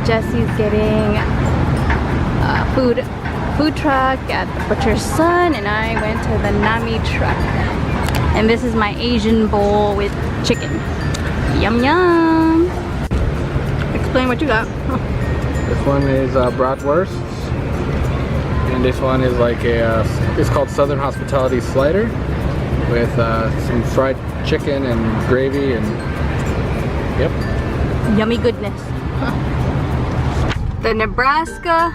Jesse's getting a food truck at the Butcher's Son, and I went to the Nami truck. And this is my Asian bowl with chicken. Yum yum. Explain what you got. This one is bratwurst, and this one is like a it's called Southern Hospitality slider with some fried chicken and gravy and yep. Yummy goodness. The Nebraska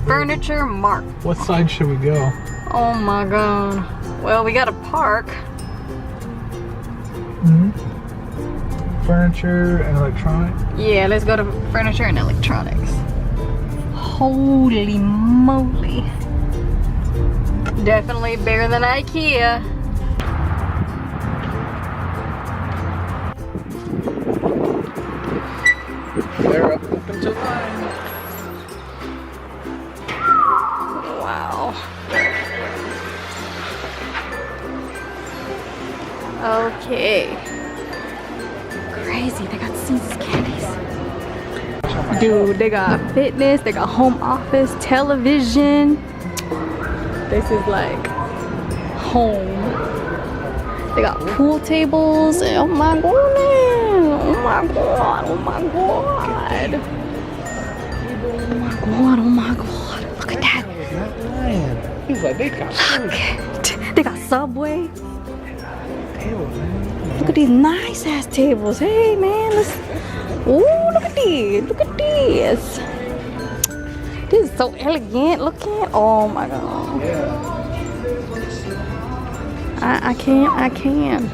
Furniture Mart. What side should we go? Oh my god. Well, we got a park. Furniture and electronics. Yeah, let's go to furniture and electronics. Holy moly. Definitely bigger than Ikea. They're up until 9. Wow. Okay. Crazy, they got Caesar's candies. Dude, they got fitness, they got home office, television. This is like home. They got pool tables. Oh my god. Oh my god. Oh my god. Oh my god. Oh my god. Look at that. He's like, they got food. They got Subway. Look at these nice ass tables. Hey man, let's. Ooh, look at these. Look at this. This is so elegant looking. Oh my god. I can't.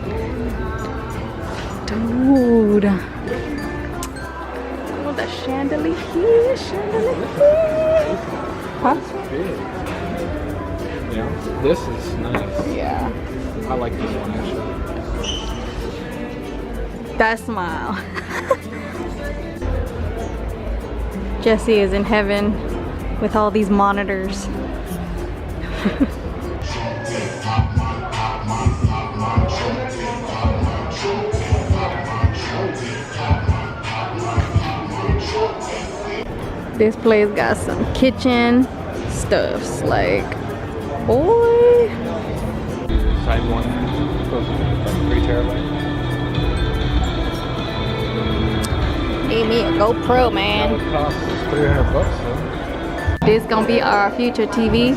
Dude. Oh, the chandelier. Huh? Yeah, this is nice. Yeah. I like this one actually. That smile. Jesse is in heaven with all these monitors. This place got some kitchen stuffs, like, boy. Side one goes like 3 terabytes. Need me a GoPro, man. That would cost $300 though. This gonna be our future TV,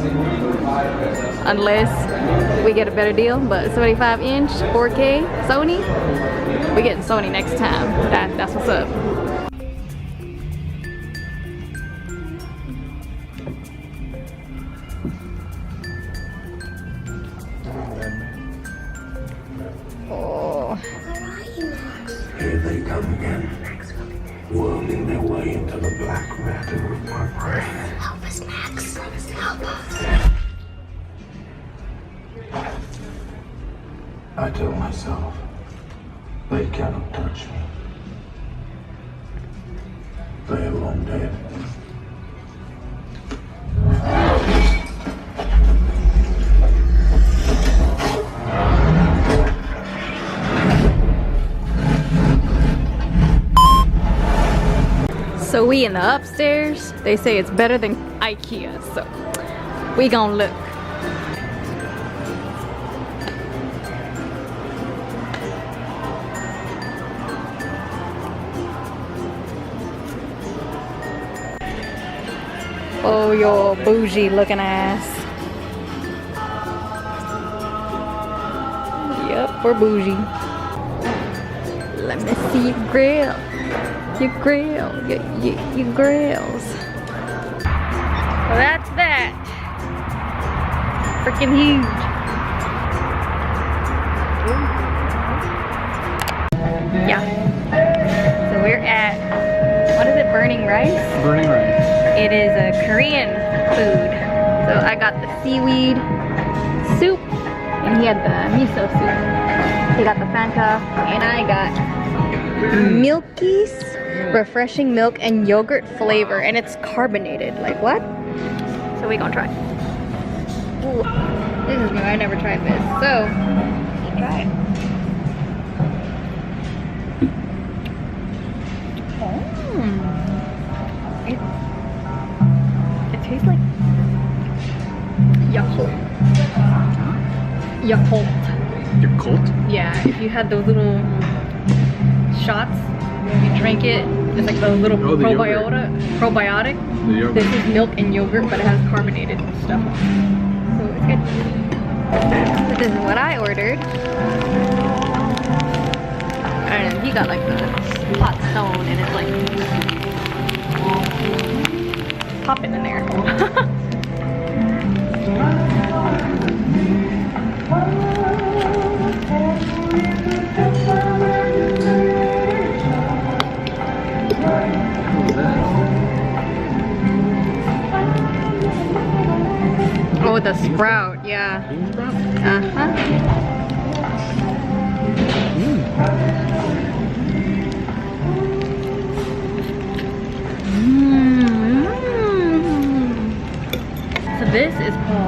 unless we get a better deal. But 75-inch 4K Sony, we getting Sony next time. That's what's up. Oh. Here they come again, worming their way into the black matter of my brain. Help us, Max. Help us. I tell myself, they cannot touch me. They are long dead. So we in the upstairs. They say it's better than Ikea, so we gonna look. Oh, your bougie looking ass. Yep, we're bougie. Let me see your grill. Your grill. Your grills. Well, that's that. Freaking huge. Yeah. So we're at, what is it, Burning Rice? Burning Rice. It is a Korean food. So I got the seaweed soup, and he had the miso soup. He got the Fanta, and I got Milky's refreshing milk and yogurt flavor, and it's carbonated. Like what? So we gonna try. Ooh, this is new. I never tried this. So let's try it. It tastes like Yakult. Yakult. Your cult? Yeah, if you had those little shots, you drink it, it's like those little Oh, the probiotic. The yogurt. This is milk and yogurt, but it has carbonated stuff. So it's good. So this is what I ordered. And he got like the hot stone and it's like popping in there. Oh, the sprout, yeah. Bean sprout? Uh-huh. So this is called